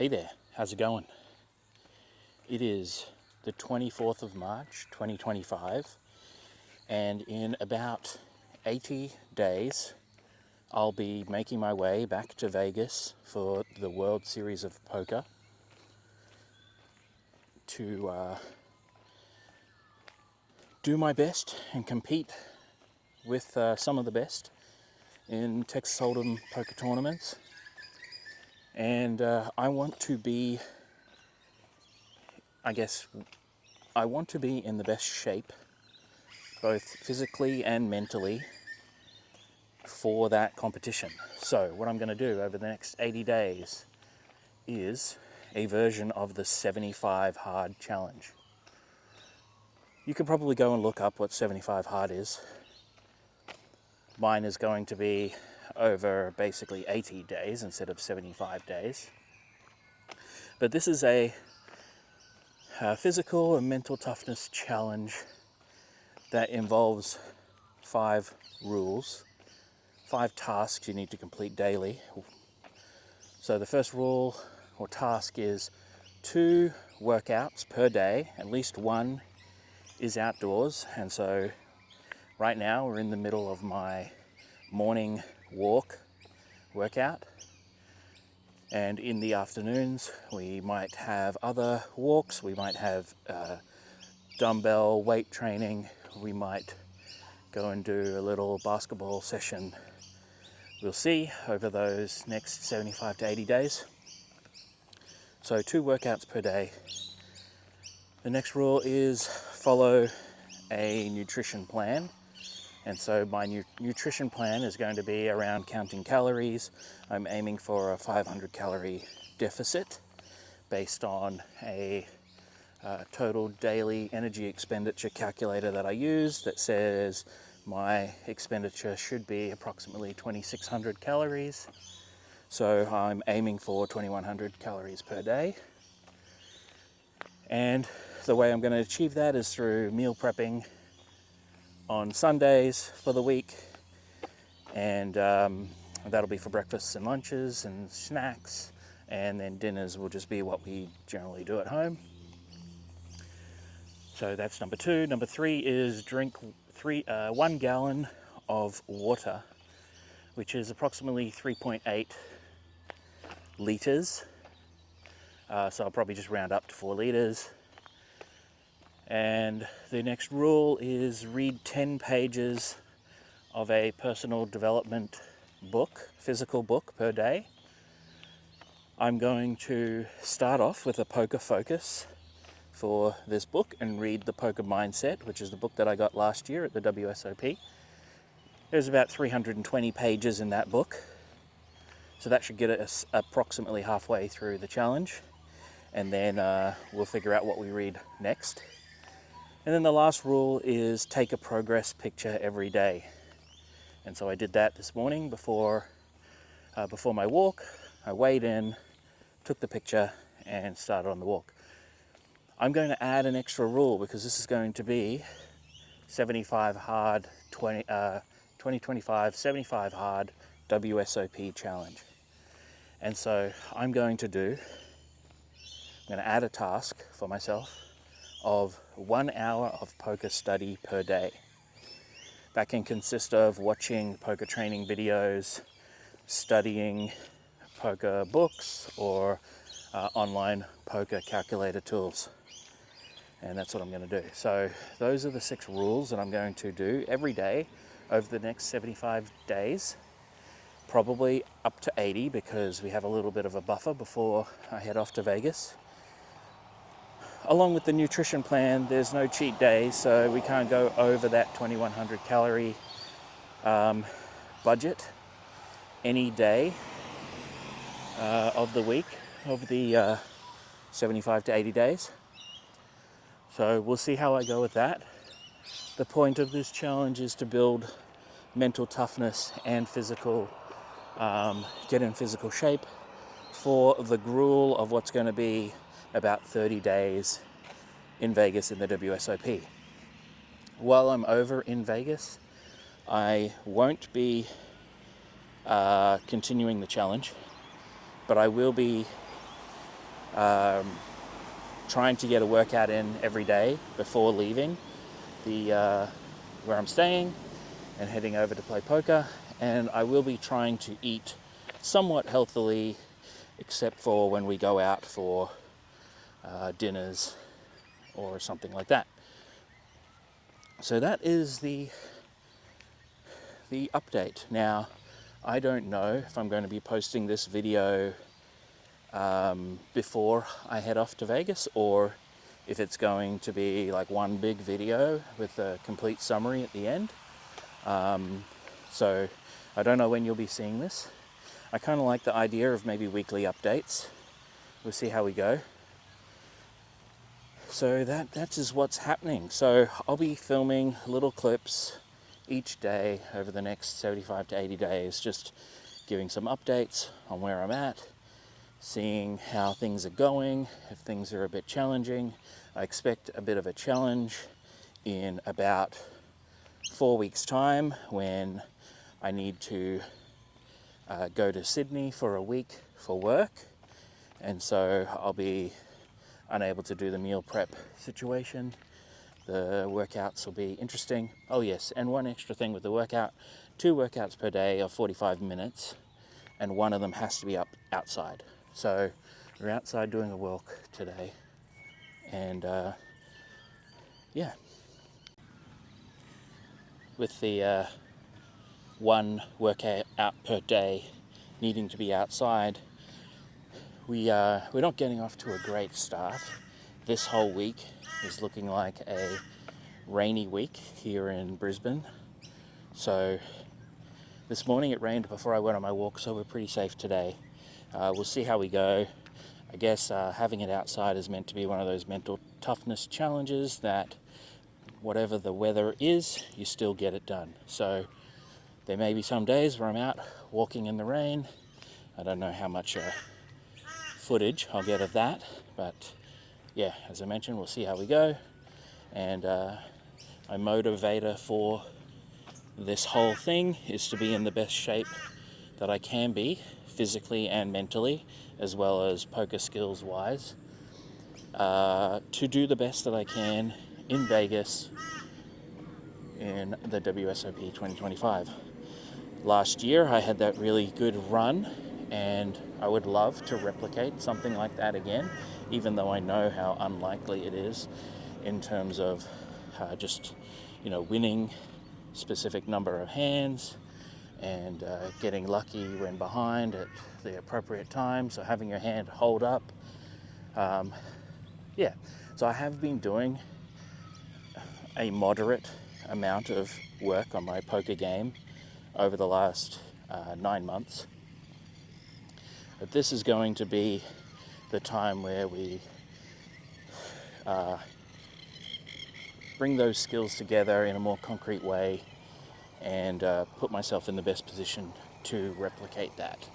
Hey there, how's it going? It is the 24th of March 2025, and in about 80 days I'll be making my way back to Vegas for the World Series of Poker to do my best and compete with some of the best in Texas Hold'em poker tournaments. And I want to be in the best shape, both physically and mentally, for that competition. So what I'm going to do over the next 80 days is a version of the 75 hard challenge. You can probably go and look up what 75 hard is. Mine is going to be over basically 80 days instead of 75 days. But this is a physical and mental toughness challenge that involves 5 rules, 5 tasks you need to complete daily. So the first rule or task is 2 workouts per day, at least one is outdoors. And so right now we're in the middle of my morning workout, and in the afternoons we might have other walks, we might have dumbbell weight training, we might go and do a little basketball session. We'll see over those next 75 to 80 days. So 2 workouts per day. The next rule is follow a nutrition plan. And so my nutrition plan is going to be around counting calories. I'm aiming for a 500 calorie deficit based on a total daily energy expenditure calculator that I use that says my expenditure should be approximately 2,600 calories. So I'm aiming for 2,100 calories per day. And the way I'm going to achieve that is through meal prepping on Sundays for the week, and that'll be for breakfasts and lunches and snacks, and then dinners will just be what we generally do at home. So that's number 2. Number 3 is drink 1 gallon of water, which is approximately 3.8 litres. So I'll probably just round up to 4 litres. And the next rule is read 10 pages of a personal development book, physical book, per day. I'm going to start off with a poker focus for this book and read The Poker Mindset, which is the book that I got last year at the WSOP. There's about 320 pages in that book. So that should get us approximately halfway through the challenge. And then we'll figure out what we read next. And then the last rule is take a progress picture every day. And so I did that this morning before my walk. I weighed in, took the picture, and started on the walk. I'm going to add an extra rule because this is going to be 75 hard 2025 75 hard WSOP challenge. And so I'm going to add a task for myself of 1 hour of poker study per day. That can consist of watching poker training videos, studying poker books, or online poker calculator tools. And that's what I'm going to do. So those are the 6 rules that I'm going to do every day over the next 75 days, probably up to 80 because we have a little bit of a buffer before I head off to Vegas. Along with the nutrition plan, there's no cheat days, so we can't go over that 2,100 calorie budget any day of the week, of the 75 to 80 days. So we'll see how I go with that. The point of this challenge is to build mental toughness and get in physical shape for the gruel of what's going to be about 30 days in Vegas in the WSOP. While I'm over in Vegas, I won't be continuing the challenge, but I will be trying to get a workout in every day before leaving the where I'm staying and heading over to play poker. And I will be trying to eat somewhat healthily, except for when we go out for dinners or something like that. So that is the update. Now, I don't know if I'm going to be posting this video before I head off to Vegas, or if it's going to be like one big video with a complete summary at the end. So I don't know when you'll be seeing this. I kind of like the idea of maybe weekly updates. We'll see how we go. So that is what's happening. So I'll be filming little clips each day over the next 75 to 80 days, just giving some updates on where I'm at, seeing how things are going, if things are a bit challenging. I expect a bit of a challenge in about 4 weeks' time, when I need to go to Sydney for a week for work, and so I'll be unable to do the meal prep situation. The workouts will be interesting. Oh yes, and one extra thing with the workout, 2 workouts per day of 45 minutes, and one of them has to be outside. So we're outside doing a walk today, and yeah, with the 1 workout out per day needing to be outside, we're not getting off to a great start. This whole week is looking like a rainy week here in Brisbane. So this morning it rained before I went on my walk, so we're pretty safe today. We'll see how we go. I guess having it outside is meant to be one of those mental toughness challenges that whatever the weather is, you still get it done. So there may be some days where I'm out walking in the rain. I don't know how much footage I'll get of that, but yeah, as I mentioned, we'll see how we go. And my motivator for this whole thing is to be in the best shape that I can be, physically and mentally, as well as poker skills wise, to do the best that I can in Vegas in the WSOP 2025. Last year I had that really good run, and I would love to replicate something like that again, even though I know how unlikely it is in terms of just, winning specific number of hands and getting lucky when behind at the appropriate time, so having your hand hold up. So I have been doing a moderate amount of work on my poker game over the last 9 months. But this is going to be the time where we bring those skills together in a more concrete way and put myself in the best position to replicate that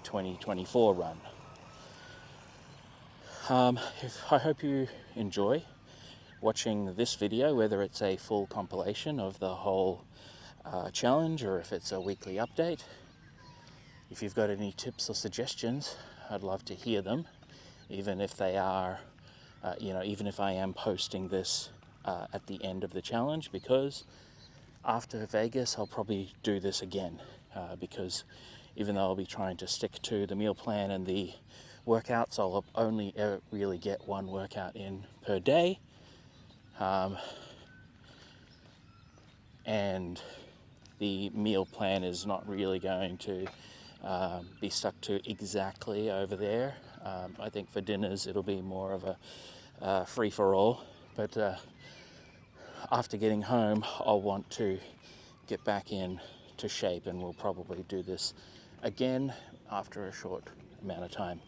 2024 run. I hope you enjoy watching this video, whether it's a full compilation of the whole challenge or if it's a weekly update. If you've got any tips or suggestions, I'd love to hear them, even if they are, even if I am posting this at the end of the challenge, because after Vegas I'll probably do this again, because even though I'll be trying to stick to the meal plan and the workouts, I'll only ever really get 1 workout in per day, and the meal plan is not really going to be stuck to exactly over there. I think for dinners it'll be more of a free-for-all, but after getting home I'll want to get back in to shape, and we'll probably do this again after a short amount of time.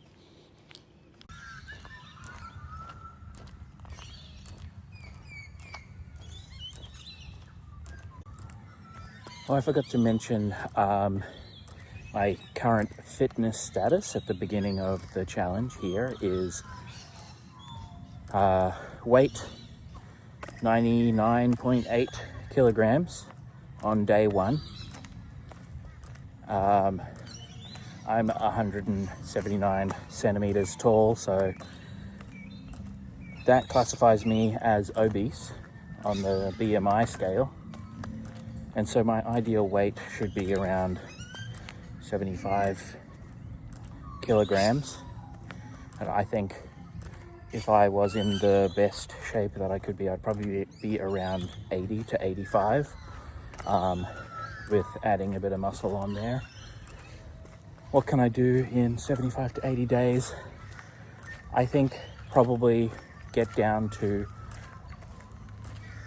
Oh, I forgot to mention my current fitness status at the beginning of the challenge here is weight 99.8 kilograms on day 1. I'm 179 centimeters tall, so that classifies me as obese on the BMI scale. And so my ideal weight should be around 75 kilograms. And I think if I was in the best shape that I could be, I'd probably be around 80 to 85, with adding a bit of muscle on there. What can I do in 75 to 80 days? I think probably get down to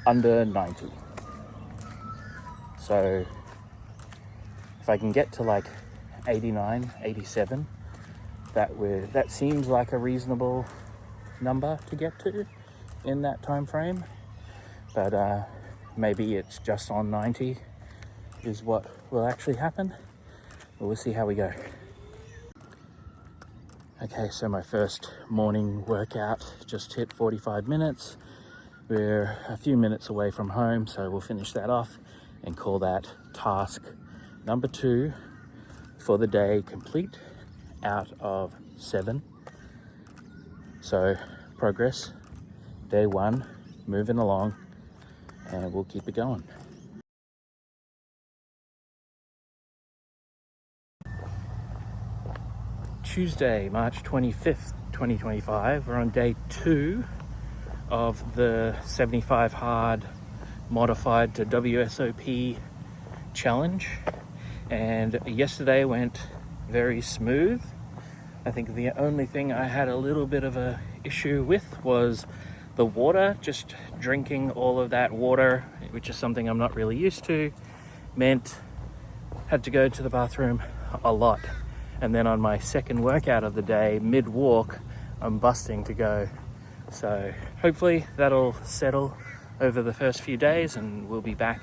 under 90. So if I can get to like 89, 87, that seems like a reasonable number to get to in that time frame. But maybe it's just on 90 is what will actually happen. But we'll see how we go. Okay, so my first morning workout just hit 45 minutes. We're a few minutes away from home, so we'll finish that off and call that task number 2 for the day complete out of 7. So progress, day 1, moving along, and we'll keep it going. Tuesday, March 25th, 2025. We're on day 2 of the 75 hard modified to WSOP challenge. And yesterday went very smooth. I think the only thing I had a little bit of a issue with was the water. Just drinking all of that water, which is something I'm not really used to, meant had to go to the bathroom a lot. And then on my second workout of the day, mid-walk, I'm busting to go. So hopefully that'll settle over the first few days and we'll be back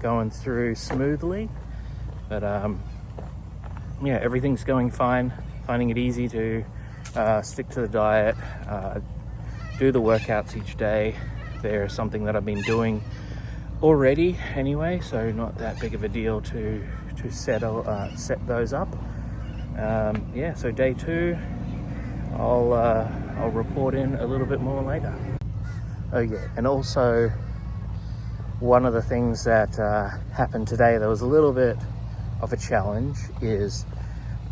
going through smoothly. But yeah, everything's going fine. Finding it easy to stick to the diet, do the workouts each day. They're something that I've been doing already anyway, so not that big of a deal to set those up. Yeah, so day 2, I'll report in a little bit more later. Oh yeah, and also one of the things that happened today that was a little bit of a challenge is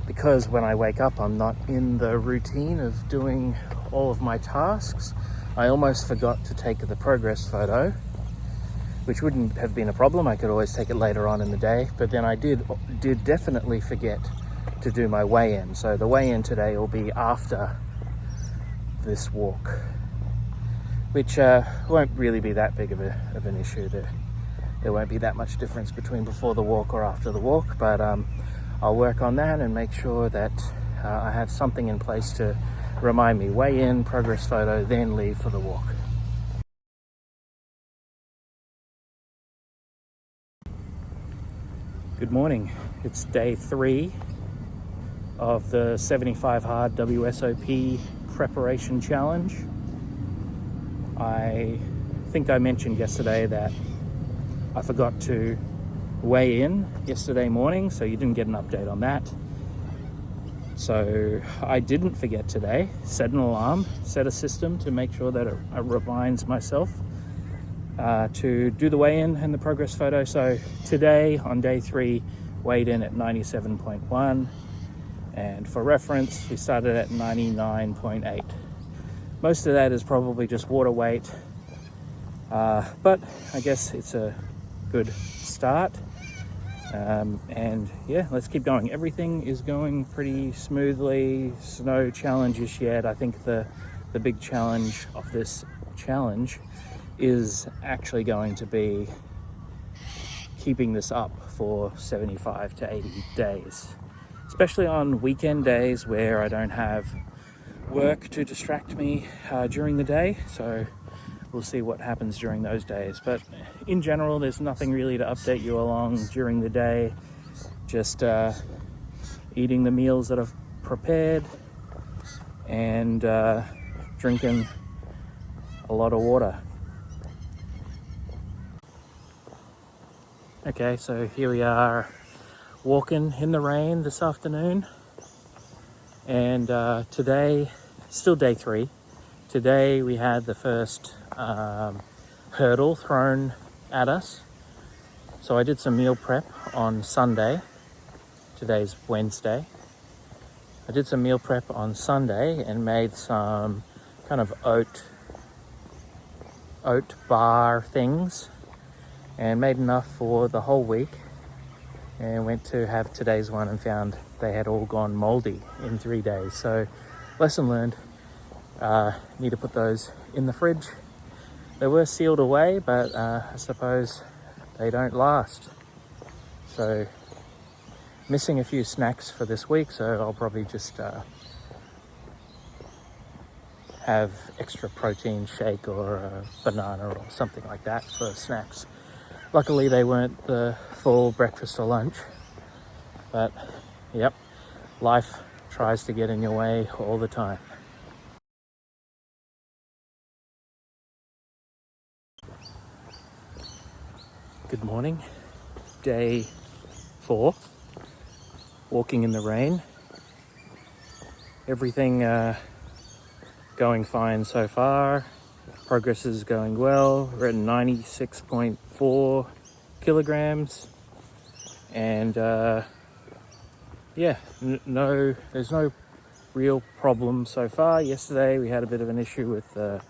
because when I wake up I'm not in the routine of doing all of my tasks. I almost forgot to take the progress photo, which wouldn't have been a problem. I could always take it later on in the day, but then I did definitely forget to do my weigh-in. So the weigh-in today will be after this walk, which won't really be that big of an issue. There won't be that much difference between before the walk or after the walk, but I'll work on that and make sure that I have something in place to remind me, weigh in, progress photo, then leave for the walk. Good morning. It's day 3 of the 75 hard WSOP preparation challenge. I think I mentioned yesterday that I forgot to weigh in yesterday morning, so you didn't get an update on that. So I didn't forget today. Set an alarm, set a system to make sure that it reminds myself to do the weigh-in and the progress photo. So today on day 3, weighed in at 97.1, and for reference we started at 99.8. Most of that is probably just water weight, but I guess it's a good start. And yeah, let's keep going. Everything is going pretty smoothly. No challenges yet. I think the big challenge of this challenge is actually going to be keeping this up for 75 to 80 days, especially on weekend days where I don't have work to distract me during the day. So we'll see what happens during those days. But in general, there's nothing really to update you along during the day. Just eating the meals that I've prepared and drinking a lot of water. Okay, so here we are walking in the rain this afternoon, and today, still day 3, Today we had the first hurdle thrown at us. So I did some meal prep on Sunday. Today's Wednesday. I did some meal prep on Sunday and made some kind of oat bar things and made enough for the whole week, and went to have today's one and found they had all gone moldy in 3 days. So lesson learned, need to put those in the fridge. They were sealed away, but I suppose they don't last. So missing a few snacks for this week, so I'll probably just have extra protein shake or a banana or something like that for snacks. Luckily they weren't the full breakfast or lunch, but yep, life tries to get in your way all the time. Good morning, day 4, walking in the rain. Everything going fine so far. Progress is going well. We're at 96.4 kilograms, and yeah, there's no real problem so far. Yesterday we had a bit of an issue with the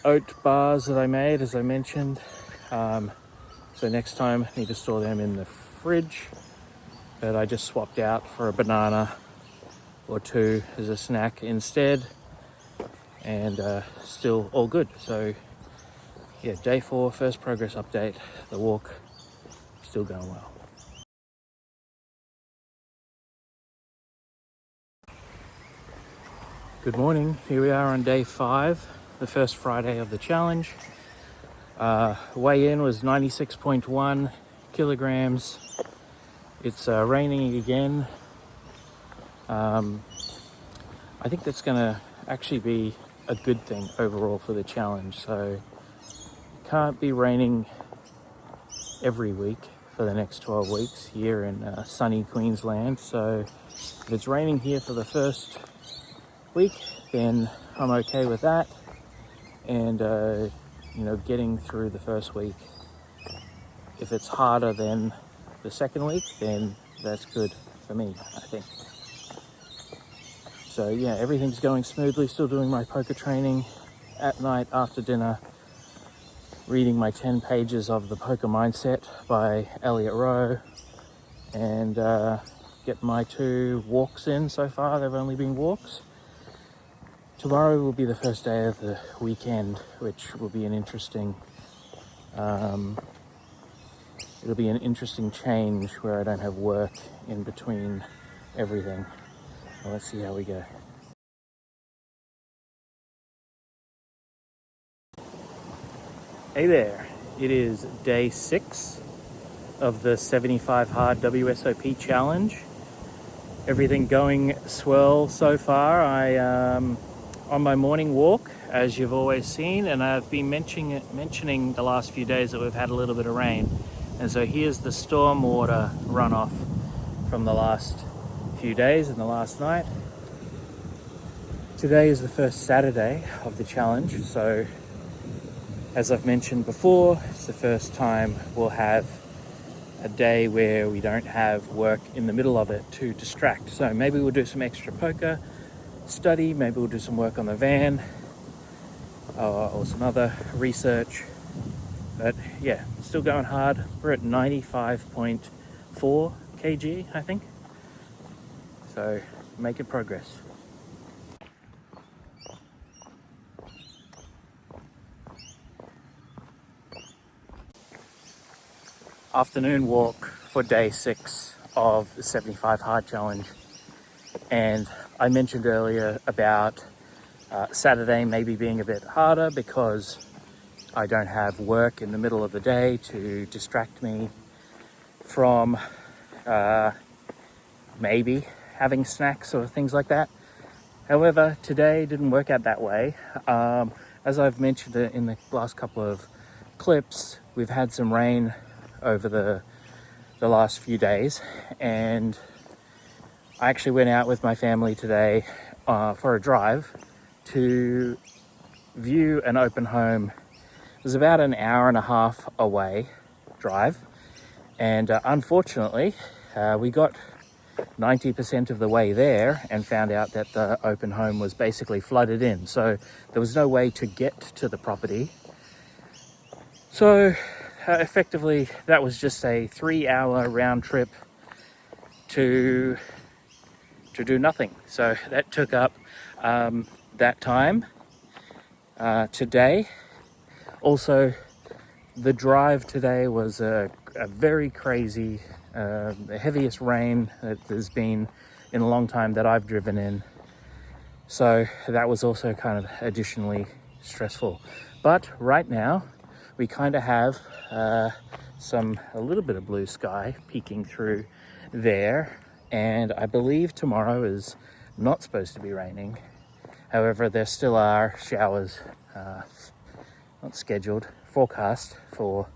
oat bars that I made, as I mentioned. So next time I need to store them in the fridge, but I just swapped out for a banana or 2 as a snack instead, and still all good. So yeah, day 4, first progress update. The walk still going well. Good morning, here we are on day 5, the first Friday of the challenge. Weigh in was 96.1 kilograms. It's raining again. I think that's gonna actually be a good thing overall for the challenge. So it can't be raining every week for the next 12 weeks here in sunny Queensland. So if it's raining here for the first week, then I'm okay with that. And getting through the first week. If it's harder than the second week, then that's good for me, I think. So yeah, everything's going smoothly. Still doing my poker training at night after dinner, reading my 10 pages of The Poker Mindset by Elliot Rowe, and get my 2 walks in so far. They've only been walks. Tomorrow will be the first day of the weekend, which will be an interesting, it'll be an interesting change where I don't have work in between everything. Well, let's see how we go. Hey there, it is day 6 of the 75 hard WSOP challenge. Everything going swell so far. On my morning walk, as you've always seen, and I've been mentioning the last few days that we've had a little bit of rain. And so here's the storm water runoff from the last few days and the last night. Today is the first Saturday of the challenge, so as I've mentioned before, it's the first time we'll have a day where we don't have work in the middle of it to distract. So maybe we'll do some extra poker study, maybe we'll do some work on the van or some other research. But yeah, still going hard. We're at 95.4 kg, I think. So making progress. Afternoon walk for day 6 of the 75 hard challenge. And I mentioned earlier about Saturday maybe being a bit harder because I don't have work in the middle of the day to distract me from maybe having snacks or things like that. However, today didn't work out that way. As I've mentioned in the last couple of clips, we've had some rain over the last few days, and I actually went out with my family today for a drive to view an open home. It was about an hour and a half away drive, and unfortunately we got 90% of the way there and found out that the open home was basically flooded in, so there was no way to get to the property. So effectively that was just a 3-hour round trip to do nothing. So that took up that time today. Also, the drive today was a very crazy, the heaviest rain that there's been in a long time that I've driven in. So that was also kind of additionally stressful. But right now we kind of have a little bit of blue sky peeking through there, and I believe tomorrow is not supposed to be raining. However, there still are showers, not scheduled, forecast for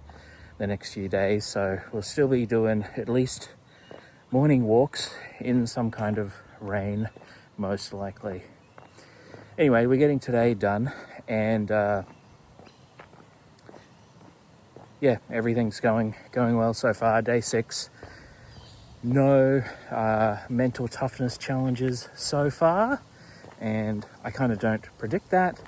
the next few days, so we'll still be doing at least morning walks in some kind of rain, most likely. Anyway, we're getting today done, and yeah, everything's going well so far. Day 6, no mental toughness challenges so far, and I kind of don't predict that,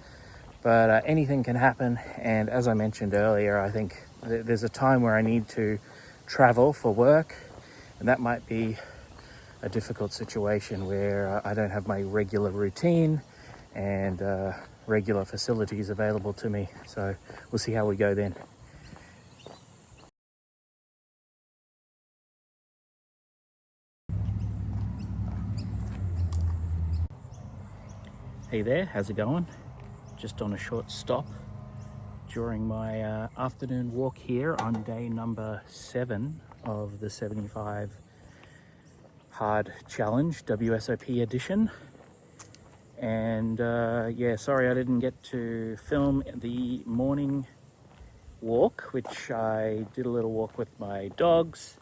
but anything can happen. And as I mentioned earlier, I think there's a time where I need to travel for work, and that might be a difficult situation where I don't have my regular routine and regular facilities available to me. So we'll see how we go then. Hey there, how's it going? Just on a short stop during my afternoon walk here on day number 7 of the 75 Hard Challenge, WSOP Edition. And yeah, sorry I didn't get to film the morning walk, which I did a little walk with my dogs,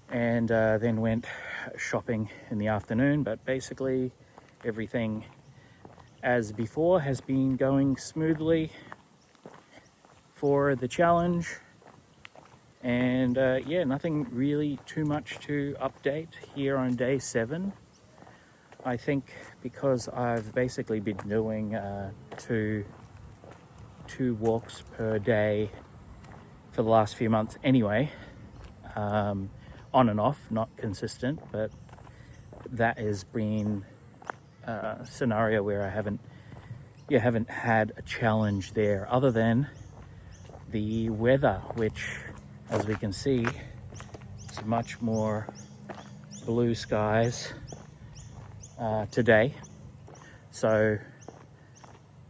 and then went shopping in the afternoon. But basically everything as before has been going smoothly for the challenge, and yeah, nothing really too much to update here on day 7. I think because I've basically been doing two walks per day for the last few months anyway, on and off, not consistent, but that has been a scenario where I haven't had a challenge there, other than the weather, which, as we can see, it's much more blue skies today. So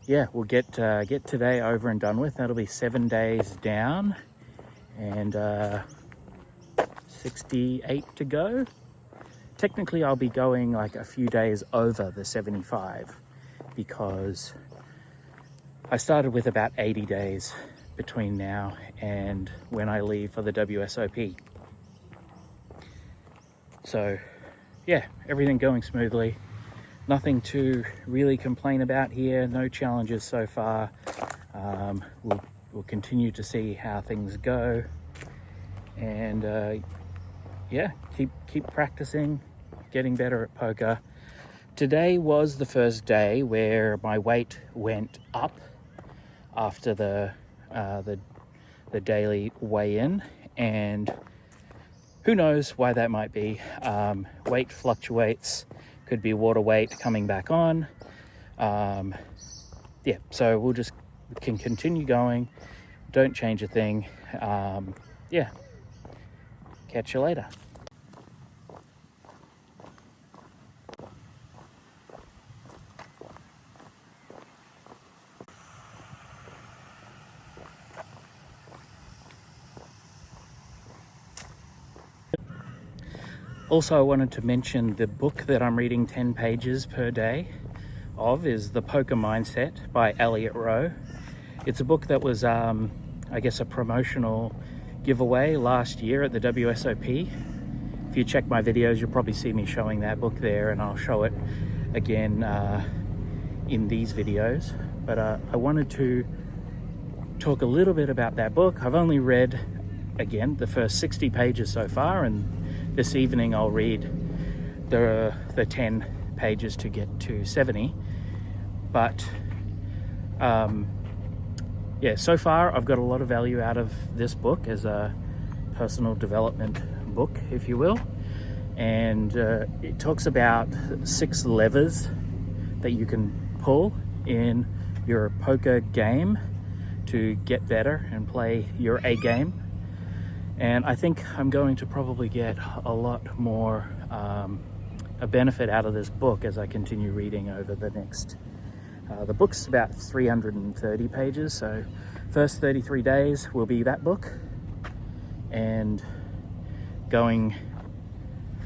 yeah, we'll get today over and done with. That'll be 7 days down and 68 to go. Technically I'll be going like a few days over the 75, because I started with about 80 days between now and when I leave for the WSOP. So yeah, everything going smoothly. Nothing to really complain about here. No challenges so far. We'll continue to see how things go, and yeah, keep practicing, getting better at poker. Today was the first day where my weight went up after the daily weigh-in, and who knows why that might be. Weight fluctuates, could be water weight coming back on. Yeah, so we can continue going, don't change a thing. Yeah, catch you later. Also, I wanted to mention the book that I'm reading 10 pages per day of is The Poker Mindset by Elliot Rowe. It's a book that was, I guess, a promotional giveaway last year at the WSOP. If you check my videos, you'll probably see me showing that book there, and I'll show it again in these videos, but I wanted to talk a little bit about that book. I've only read, again, the first 60 pages so far, and this evening I'll read the 10 pages to get to 70. But yeah, so far I've got a lot of value out of this book as a personal development book, if you will. And it talks about 6 levers that you can pull in your poker game to get better and play your A game. And I think I'm going to probably get a lot more a benefit out of this book as I continue reading over the next the book's about 330 pages, so first 33 days will be that book, and going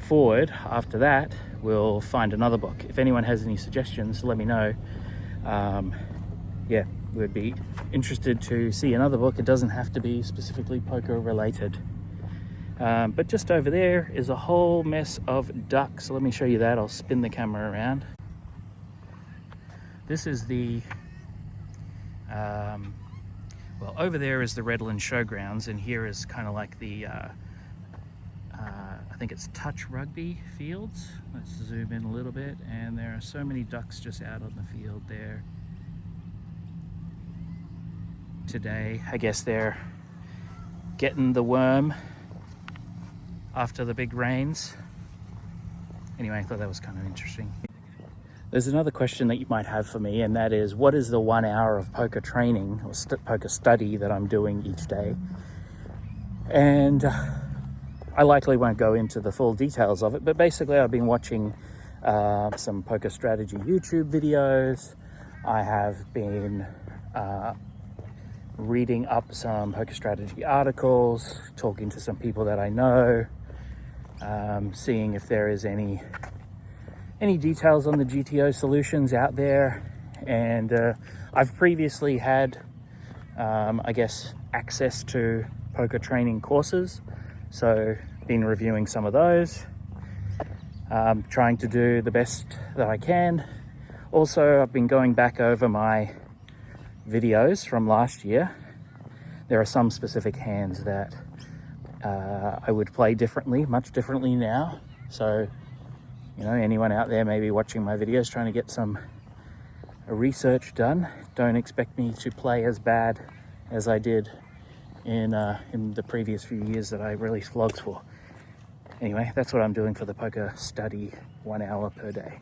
forward after that we'll find another book. If anyone has any suggestions, let me know. Yeah, we'd be interested to see another book. It doesn't have to be specifically poker related. But just over there is a whole mess of ducks. Let me show you that. I'll spin the camera around. This is the, well, over there is the Redland Showgrounds, and here is kind of like the, I think it's touch rugby fields. Let's zoom in a little bit, and there are so many ducks just out on the field there today. I guess they're getting the worm after the big rains. Anyway, I thought that was kind of interesting. There's another question that you might have for me, and that is, what is the 1 hour of poker training or poker study that I'm doing each day? And I likely won't go into the full details of it, but basically I've been watching some poker strategy YouTube videos. I have been reading up some poker strategy articles, talking to some people that I know, seeing if there is any details on the GTO solutions out there. And I've previously had, I guess, access to poker training courses, so been reviewing some of those, trying to do the best that I can. Also, I've been going back over my videos from last year. There are some specific hands that I would play differently, much differently now. So, you know, anyone out there maybe watching my videos trying to get some research done, don't expect me to play as bad as I did in the previous few years that I released vlogs for. Anyway, that's what I'm doing for the poker study, 1 hour per day.